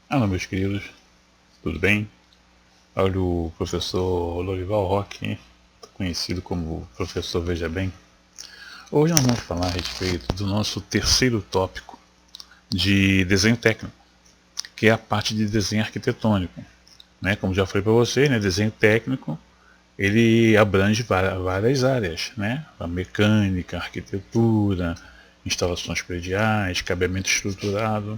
Alô, meus queridos, tudo bem? Olha o professor Lorival Roque, conhecido como Professor Veja Bem. Hoje nós vamos falar a respeito do nosso terceiro tópico de desenho técnico, que é a parte de desenho arquitetônico. Como já falei para vocês, desenho técnico ele abrange várias áreas, a mecânica, a arquitetura, instalações prediais, cabeamento estruturado,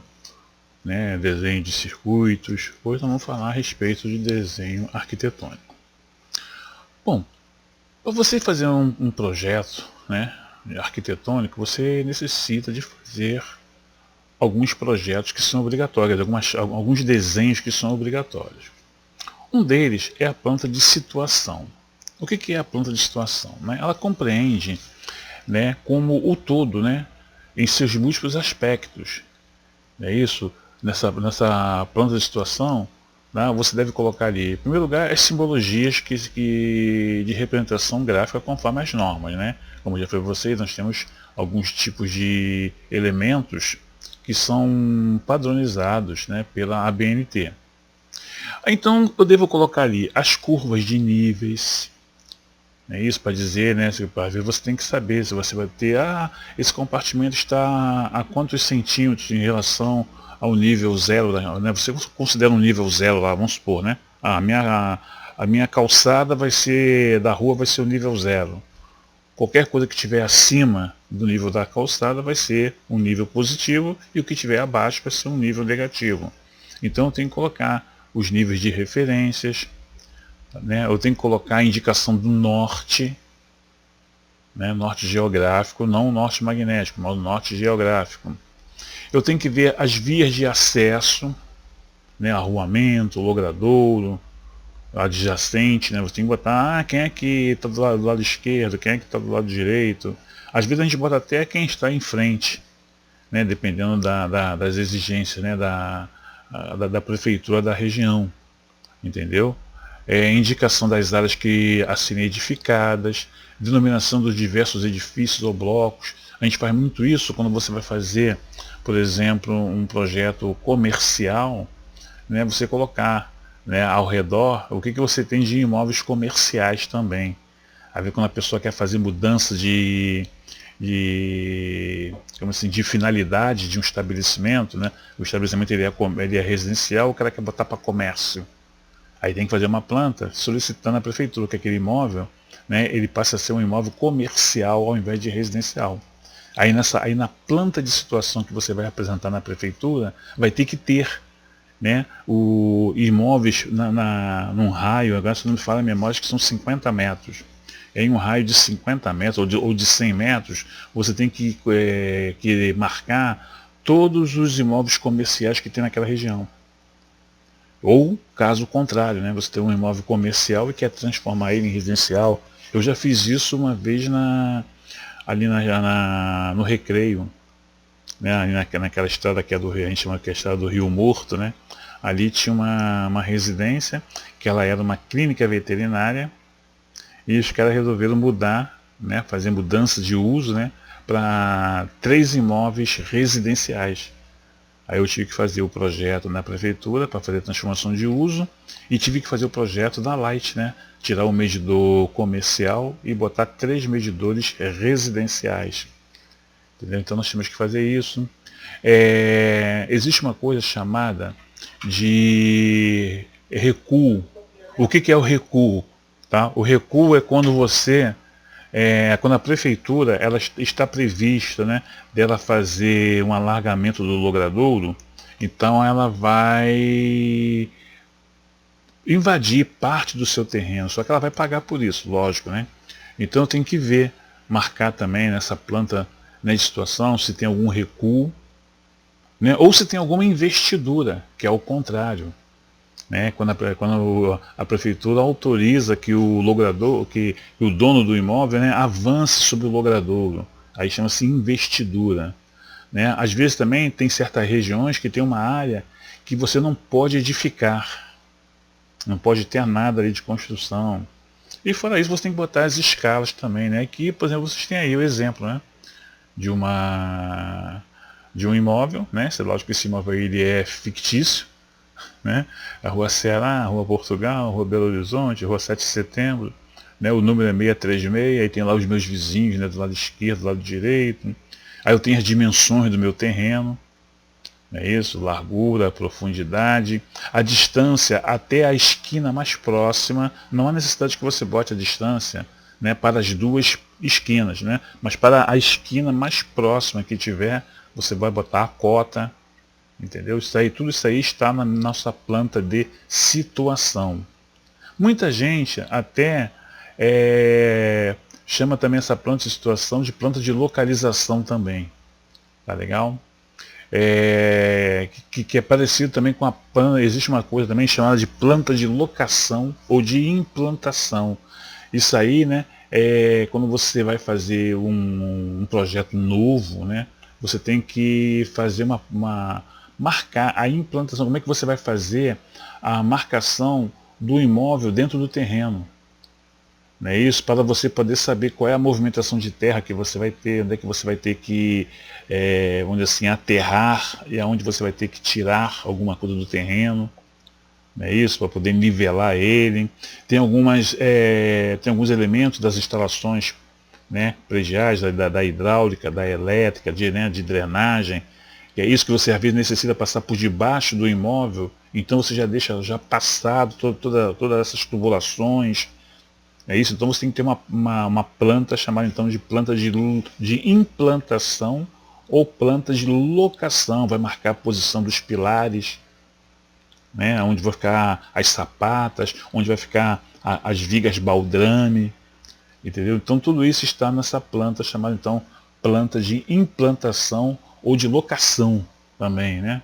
desenho de circuitos. Hoje nós vamos falar a respeito de desenho arquitetônico. Bom, para você fazer um projeto arquitetônico, você necessita de fazer alguns projetos que são obrigatórios, alguns desenhos que são obrigatórios. Um deles é a planta de situação. O que é a planta de situação? Ela compreende como o todo, em seus múltiplos aspectos. É isso? Nessa planta de situação, você deve colocar ali, em primeiro lugar, as simbologias de representação gráfica conforme as normas. Como eu já falei para vocês, nós temos alguns tipos de elementos que são padronizados pela ABNT. Então eu devo colocar ali as curvas de níveis. É isso para dizer, para ver, você tem que saber se você vai ter, esse compartimento está a quantos centímetros em relação ao nível zero, você considera um nível zero lá, vamos supor, a minha calçada vai ser, da rua vai ser o nível zero. Qualquer coisa que estiver acima do nível da calçada vai ser um nível positivo e o que estiver abaixo vai ser um nível negativo. Então eu tenho que colocar os níveis de referências, eu tenho que colocar a indicação do norte, norte geográfico, não o norte magnético, mas o norte geográfico. Eu tenho que ver as vias de acesso, arruamento, logradouro, adjacente, você tem que botar quem é que está do lado esquerdo, quem é que está do lado direito. Às vezes a gente bota até quem está em frente, dependendo das exigências da prefeitura da região, entendeu? Indicação das áreas a serem edificadas, denominação dos diversos edifícios ou blocos. A gente faz muito isso quando você vai fazer, por exemplo, um projeto comercial, você colocar ao redor o que você tem de imóveis comerciais também. A ver quando a pessoa quer fazer mudança de finalidade de um estabelecimento, o estabelecimento ele é residencial, o cara quer botar para comércio. Aí tem que fazer uma planta solicitando à prefeitura que aquele imóvel, ele passe a ser um imóvel comercial ao invés de residencial. Aí na planta de situação que você vai apresentar na prefeitura, vai ter que ter imóveis num raio, agora se não me fala a memória, acho que são 50 metros. Em um raio de 50 metros ou de 100 metros, você tem que marcar todos os imóveis comerciais que tem naquela região. Ou, caso contrário, você tem um imóvel comercial e quer transformar ele em residencial. Eu já fiz isso uma vez ali no Recreio, ali naquela estrada que é do Rio, a gente chama que é a estrada do Rio Morto, Ali tinha uma residência, que ela era uma clínica veterinária, e os caras resolveram mudar, fazer mudança de uso, para 3 imóveis residenciais. Aí eu tive que fazer o projeto na prefeitura para fazer a transformação de uso e tive que fazer o projeto da Light, tirar o medidor comercial e botar 3 medidores residenciais. Entendeu? Então nós temos que fazer isso. Existe uma coisa chamada de recuo. O que é o recuo? Tá? O recuo é quando quando a prefeitura ela está prevista dela fazer um alargamento do logradouro, então ela vai invadir parte do seu terreno, só que ela vai pagar por isso, lógico, Então tem que ver, marcar também nessa planta de situação se tem algum recuo, ou se tem alguma investidura, que é o contrário. Quando a prefeitura autoriza que o logrador, que o dono do imóvel avance sobre o logradouro, aí chama-se investidura. Às vezes também tem certas regiões que tem uma área que você não pode edificar, não pode ter nada ali de construção. E fora isso você tem que botar as escalas também, que, por exemplo, vocês têm aí o exemplo de um imóvel, lógico que esse imóvel ele é fictício, né? A Rua Ceará, a Rua Portugal, a Rua Belo Horizonte, a Rua 7 de Setembro, né? O número é 636, aí tem lá os meus vizinhos, né? Do lado esquerdo, do lado direito. Aí eu tenho as dimensões do meu terreno, não é isso? Largura, profundidade, a distância até a esquina mais próxima. Não há necessidade que você bote a distância, né, para as duas esquinas, né? Mas para a esquina mais próxima que tiver, você vai botar a cota, entendeu? Isso aí, tudo isso aí está na nossa planta de situação. Muita gente até chama também essa planta de situação de planta de localização também, tá legal? Que é parecido também com a planta. Existe uma coisa também chamada de planta de locação ou de implantação. Isso aí, né, quando você vai fazer um projeto novo, né, você tem que fazer marcar a implantação. Como é que você vai fazer a marcação do imóvel dentro do terreno? Não é isso? Para você poder saber qual é a movimentação de terra que você vai ter, onde é que você vai ter que, vamos dizer assim, aterrar, e aonde você vai ter que tirar alguma coisa do terreno, não é isso? Para poder nivelar ele. Tem tem alguns elementos das instalações, né, prediais, da hidráulica, da elétrica, de drenagem, que é isso que você às vezes necessita passar por debaixo do imóvel, então você já deixa já passado todas essas tubulações. É isso, então você tem que ter uma planta chamada então de planta de implantação ou planta de locação. Vai marcar a posição dos pilares, né, onde vai ficar as sapatas, onde vai ficar as vigas baldrame, entendeu? Então tudo isso está nessa planta chamada então planta de implantação ou de locação também, né?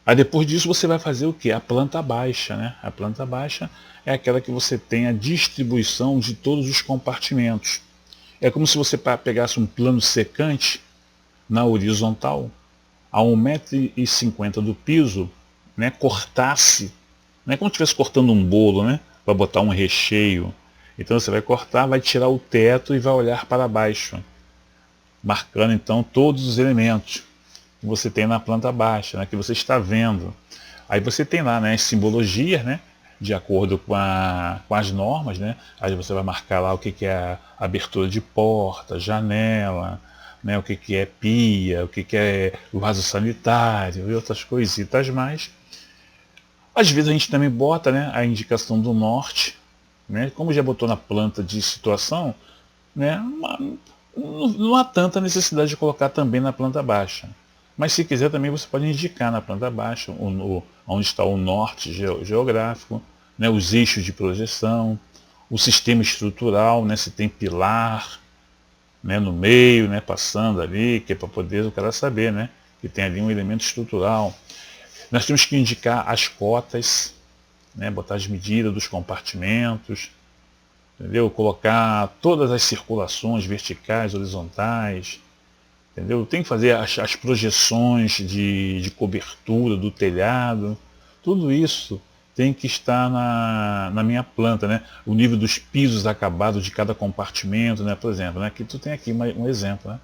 Aí depois disso você vai fazer o que? A planta baixa, né? A planta baixa é aquela que você tem a distribuição de todos os compartimentos. É como se você pegasse um plano secante na horizontal, a 1,50 m do piso, né, cortasse, não é como se estivesse cortando um bolo, né, para botar um recheio. Então você vai cortar, vai tirar o teto e vai olhar para baixo, marcando então todos os elementos que você tem na planta baixa, né, que você está vendo. Aí você tem lá, né, as simbologias, né, de acordo com as normas, né? Aí você vai marcar lá o que é a abertura de porta, janela, né, o que é pia, o que é vaso sanitário e outras coisitas mais. Às vezes a gente também bota, né, a indicação do norte, né, como já botou na planta de situação, né, não há tanta necessidade de colocar também na planta baixa. Mas se quiser também você pode indicar na planta baixa onde está o norte geográfico, né, os eixos de projeção, o sistema estrutural, né, se tem pilar, né, no meio, né, passando ali, que é para poder o cara saber, né, que tem ali um elemento estrutural. Nós temos que indicar as cotas, né, botar as medidas dos compartimentos, entendeu? Colocar todas as circulações verticais, horizontais, entendeu? Tem que fazer as projeções de cobertura do telhado, tudo isso tem que estar na minha planta, né? O nível dos pisos acabados de cada compartimento, né? Por exemplo, né? Aqui tu tem aqui um exemplo, né?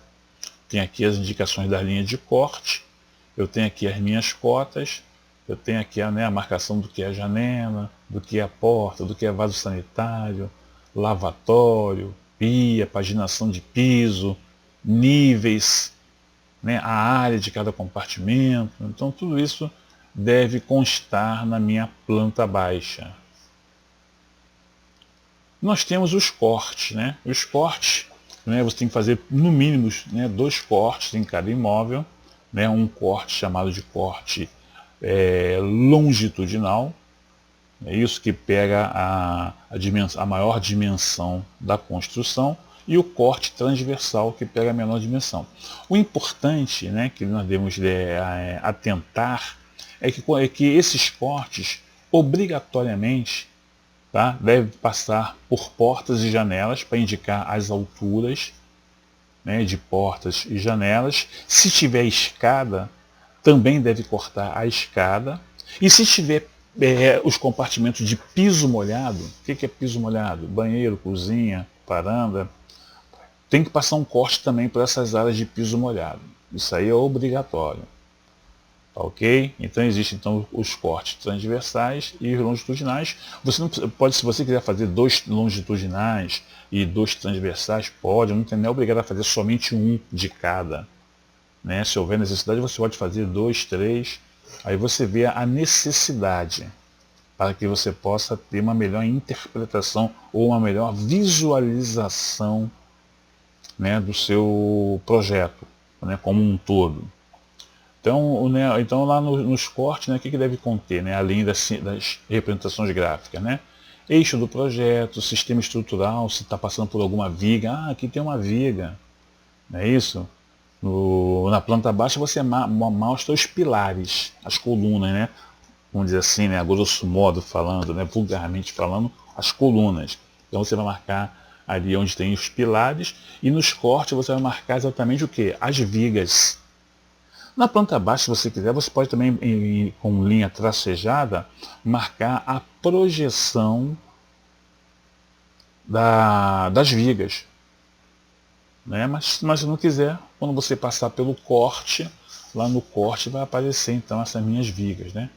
Tem aqui as indicações da linha de corte, eu tenho aqui as minhas cotas, eu tenho aqui né, a marcação do que é a janela, do que é a porta, do que é vaso sanitário, lavatório, pia, paginação de piso, níveis, né, a área de cada compartimento. Então tudo isso deve constar na minha planta baixa. Nós temos os cortes, né? Os cortes, né, você tem que fazer no mínimo, né, 2 cortes em cada imóvel, né? Um corte chamado de corte longitudinal, é isso que pega a maior dimensão da construção, e o corte transversal, que pega a menor dimensão. O importante, né, que nós devemos atentar é que esses cortes, obrigatoriamente, tá, devem passar por portas e janelas para indicar as alturas, né, de portas e janelas. Se tiver escada, também deve cortar a escada. E se tiver os compartimentos de piso molhado, o que é piso molhado? Banheiro, cozinha, varanda, tem que passar um corte também para essas áreas de piso molhado. Isso aí é obrigatório. Tá ok? Então existem então, os cortes transversais e os longitudinais. Você não pode, se você quiser fazer 2 longitudinais e 2 transversais, pode, não tem nem obrigado a fazer somente um de cada. Né? Se houver necessidade, você pode fazer 2, 3. Aí você vê a necessidade para que você possa ter uma melhor interpretação ou uma melhor visualização, né, do seu projeto, né, como um todo. Então, né, então lá nos cortes, né, o que deve conter, né, além das representações gráficas, né? Eixo do projeto, sistema estrutural, se está passando por alguma viga, aqui tem uma viga, não é isso? Na planta baixa você mostra os pilares, as colunas, né? Vamos dizer assim, né, a grosso modo falando, né, vulgarmente falando, as colunas. Então você vai marcar ali onde tem os pilares e nos cortes você vai marcar exatamente o que? As vigas. Na planta baixa, se você quiser, você pode também, com linha tracejada, marcar a projeção das vigas. Né? Mas se não quiser, quando você passar pelo corte, lá no corte vai aparecer então essas minhas vigas. Né?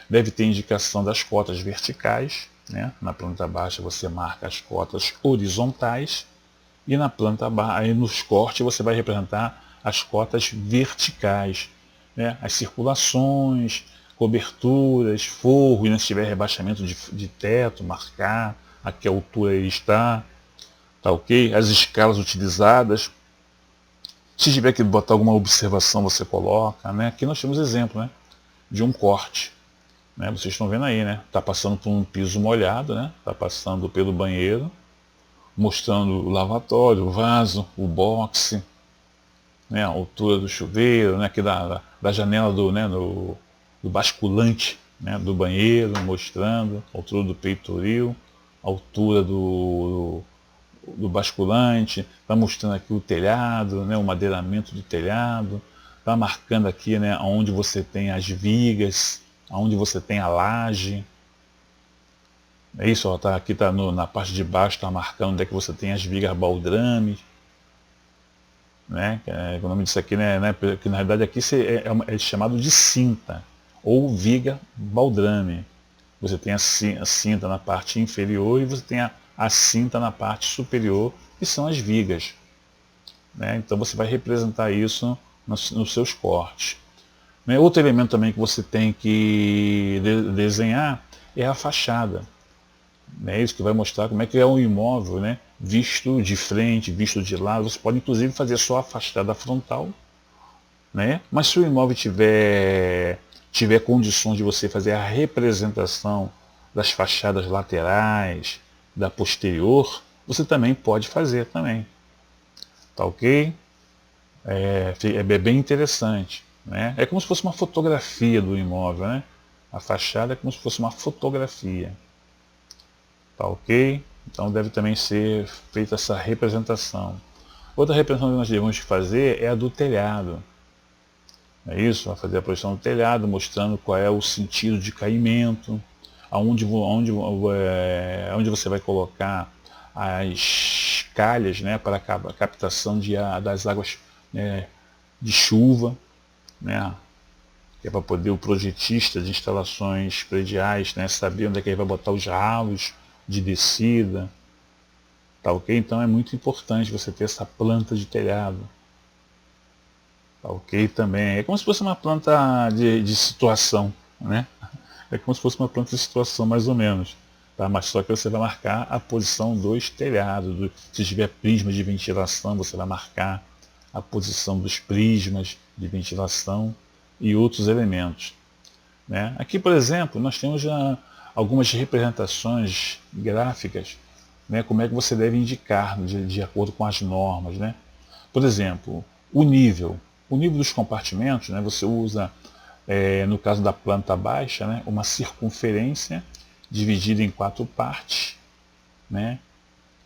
Deve ter indicação das cotas verticais. Né? Na planta baixa você marca as cotas horizontais. E na planta baixa, aí nos cortes você vai representar as cotas verticais, né? As circulações, coberturas, forros, né? Se tiver rebaixamento de teto, marcar a que altura ele está, tá ok? As escalas utilizadas. Se tiver que botar alguma observação, você coloca, né? Aqui nós temos exemplo, né, de um corte. Né? Vocês estão vendo aí, né? Está passando por um piso molhado, né? Está passando pelo banheiro, mostrando o lavatório, o vaso, o boxe, né, a altura do chuveiro, né, aqui da janela né, do basculante, né, do banheiro, mostrando a altura do peitoril, a altura do basculante, está mostrando aqui o telhado, né, o madeiramento do telhado, está marcando aqui, né, onde você tem as vigas, onde você tem a laje. É isso, ó, tá, aqui tá na parte de baixo, está marcando onde é que você tem as vigas baldrames. Né? O nome disso aqui, né, que na realidade aqui é chamado de cinta, ou viga baldrame. Você tem a cinta na parte inferior e você tem a cinta na parte superior, que são as vigas. Né? Então você vai representar isso nos seus cortes. Né? Outro elemento também que você tem que desenhar é a fachada. É isso que vai mostrar como é que é um imóvel, né? Visto de frente, visto de lado. Você pode inclusive fazer só a fachada frontal, né? Mas se o imóvel tiver condições de você fazer a representação das fachadas laterais, da posterior, você também pode fazer também. Tá ok? É bem interessante. Né? É como se fosse uma fotografia do imóvel, né? A fachada é como se fosse uma fotografia. Tá ok? Então deve também ser feita essa representação. Outra representação que nós devemos fazer é a do telhado. É isso? Vai fazer a projeção do telhado, mostrando qual é o sentido de caimento, onde você vai colocar as calhas, né, para a captação das águas, né, de chuva, né, que é para poder o projetista de instalações prediais, né, saber onde é que ele vai botar os ralos de descida, tá ok? Então é muito importante você ter essa planta de telhado, tá ok? Também é como se fosse uma planta de situação, né? É como se fosse uma planta de situação mais ou menos, tá? Mas só que você vai marcar a posição dos telhados, se tiver prisma de ventilação você vai marcar a posição dos prismas de ventilação e outros elementos, né? Aqui, por exemplo, nós temos já algumas representações gráficas, né, como é que você deve indicar de acordo com as normas. Né? Por exemplo, o nível dos compartimentos, né, você usa, no caso da planta baixa, né, uma circunferência dividida em 4 partes, né,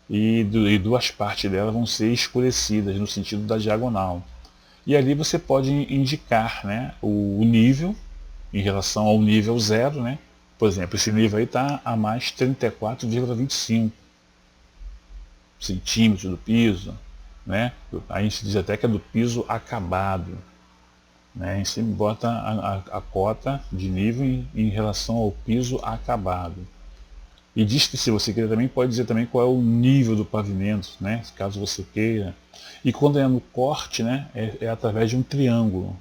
e 2 partes dela vão ser escurecidas no sentido da diagonal. E ali você pode indicar, né, o nível em relação ao nível 0, né? Por exemplo, esse nível aí está a mais 34,25 centímetros do piso, né? A gente diz até que é do piso acabado, né? Em cima bota a cota de nível em relação ao piso acabado. E diz que, se você queira também, pode dizer também qual é o nível do pavimento, né? Caso você queira. E quando é no corte, né, é através de um triângulo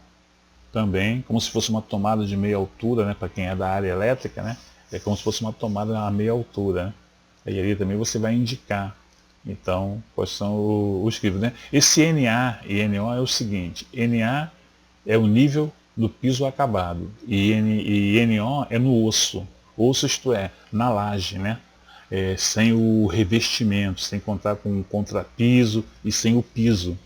também, como se fosse uma tomada de meia altura, né, para quem é da área elétrica, né? É como se fosse uma tomada a meia altura, né? E ali também você vai indicar, então, quais são os níveis, né? Esse NA e NO é o seguinte: NA é o nível do piso acabado e NO é no osso, isto é, na laje, né? Sem o revestimento, sem contar com o contrapiso e sem o piso.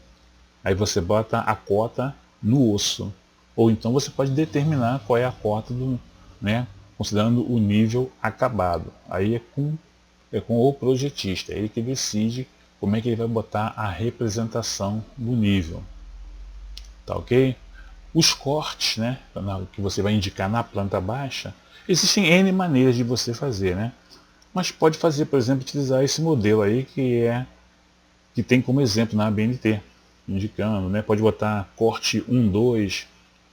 Aí você bota a cota no osso. Ou então você pode determinar qual é a cota do, né, considerando o nível acabado. Aí é com o projetista, é ele que decide como é que ele vai botar a representação do nível. Tá ok? Os cortes, né, que você vai indicar na planta baixa, existem N maneiras de você fazer, né? Mas pode fazer, por exemplo, utilizar esse modelo aí que tem como exemplo na ABNT, indicando, né? Pode botar corte 1.2,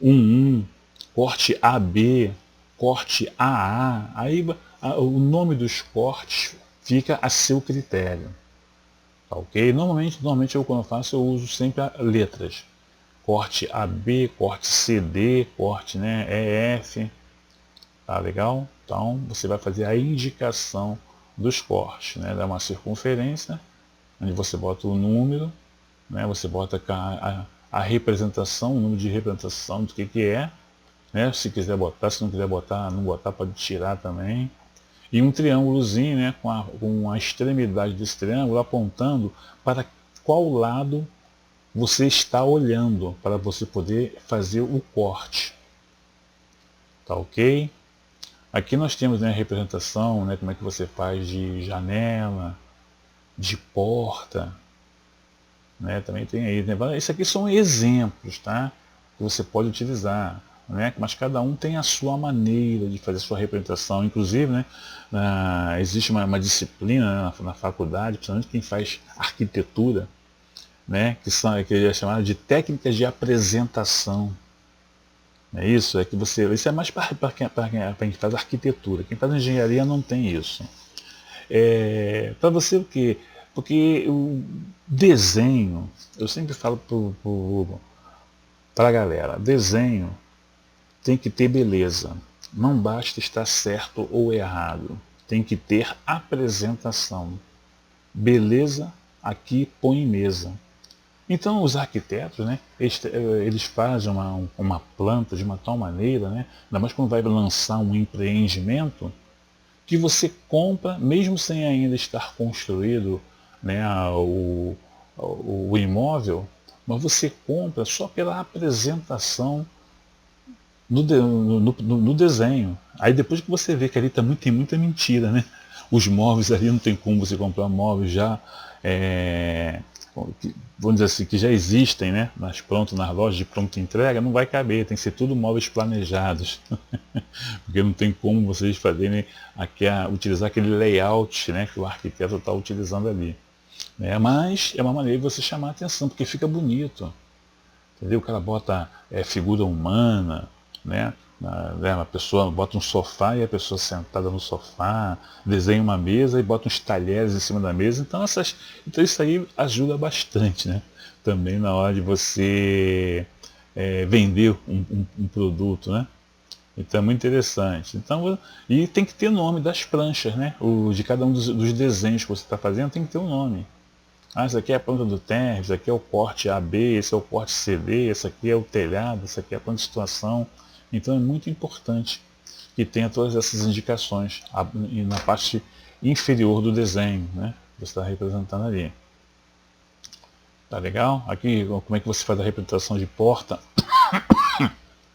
1.1, corte AB, corte AA. Aí o nome dos cortes fica a seu critério. Tá ok? Normalmente eu, quando eu faço, eu uso sempre letras. Corte AB, corte CD, corte, né, EF. Tá legal? Então você vai fazer a indicação dos cortes, né? Dá uma circunferência, onde você bota o número, né? Você bota a representação, o número de representação do que é, né? Se quiser botar, se não quiser botar, não botar, pode tirar também. E um triângulozinho, né? Com a extremidade desse triângulo apontando para qual lado você está olhando, para você poder fazer o corte. Tá ok? Aqui nós temos, né, a representação, né, como é que você faz de janela, de porta, né, também tem aí, né, isso aqui são exemplos, tá, que você pode utilizar, né, mas cada um tem a sua maneira de fazer a sua representação. Inclusive, né, existe uma disciplina, né, na faculdade, principalmente quem faz arquitetura, né, que é chamada de técnicas de apresentação. É isso, é que você, isso é mais para quem faz arquitetura. Quem faz engenharia não tem isso. Para você o quê? Porque o desenho, eu sempre falo para a galera, desenho tem que ter beleza. Não basta estar certo ou errado. Tem que ter apresentação. Beleza aqui põe em mesa. Então os arquitetos, né, eles fazem uma planta de uma tal maneira, né, ainda mais quando vai lançar um empreendimento, que você compra, mesmo sem ainda estar construído, né, o imóvel, mas você compra só pela apresentação no desenho. Aí depois que você vê que ali também tem muita mentira, né? Os móveis ali, não tem como você comprar móveis já, vamos dizer assim, que já existem, né? Nas lojas de pronta entrega, não vai caber, tem que ser tudo móveis planejados. Porque não tem como vocês fazerem utilizar aquele layout, né, que o arquiteto está utilizando ali. Né? Mas é uma maneira de você chamar a atenção, porque fica bonito. Entendeu? O cara bota figura humana, né? A pessoa bota um sofá e a pessoa sentada no sofá, desenha uma mesa e bota uns talheres em cima da mesa. Então isso aí ajuda bastante, né? Também na hora de você vender um produto, né? Então é muito interessante. Então, e tem que ter o nome das pranchas, né? De cada um dos desenhos que você está fazendo tem que ter um nome. Esse aqui é a planta do térreo, esse aqui é o corte AB, esse é o corte CD, esse aqui é o telhado, esse aqui é a planta de situação. Então é muito importante que tenha todas essas indicações na parte inferior do desenho, né? Que você está representando ali. Tá legal? Aqui, como é que você faz a representação de porta,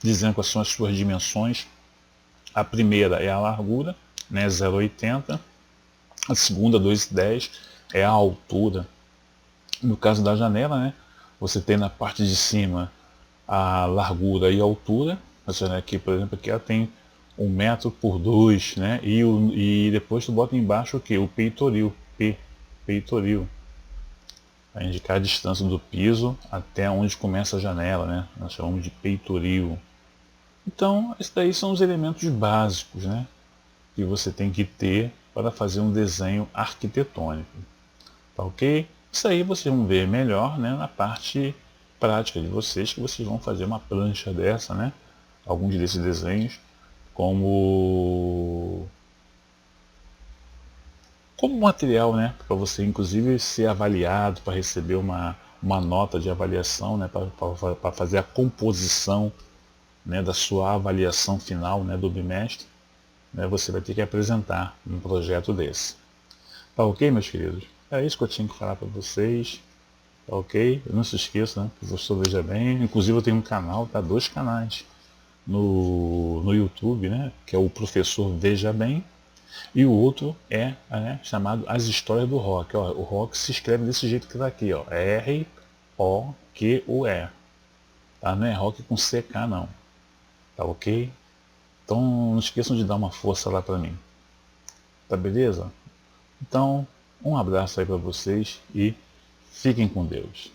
dizendo quais são as suas dimensões. A primeira é a largura, né, 0,80. A segunda, 2,10, é a altura. No caso da janela, né, você tem na parte de cima a largura e a altura. Essa janela aqui, por exemplo, aqui ela tem 1 metro por 2, né, e depois tu bota embaixo o que? O peitoril, peitoril. Vai indicar a distância do piso até onde começa a janela, né? Nós chamamos de peitoril. Então, esses daí são os elementos básicos, né, que você tem que ter para fazer um desenho arquitetônico. Tá ok? Isso aí vocês vão ver melhor, né, na parte prática de vocês, que vocês vão fazer uma plancha dessa, né? Alguns desses desenhos como material, né, para você inclusive ser avaliado, para receber uma nota de avaliação, né, para fazer a composição, né, da sua avaliação final, né, do bimestre, né, você vai ter que apresentar um projeto desse. Tá ok, meus queridos? É isso que eu tinha que falar para vocês. Tá ok? Não se esqueça, né, professor Veja Bem. Inclusive eu tenho um canal, tá? 2 canais no YouTube, né, que é o Professor Veja Bem, e o outro é, né, chamado As Histórias do Rock. Ó, o rock se escreve desse jeito que está aqui, ó, R-O-Q-U-E. Tá? Não é rock com CK não. Tá ok? Então não esqueçam de dar uma força lá para mim. Tá beleza? Então, um abraço aí para vocês e fiquem com Deus.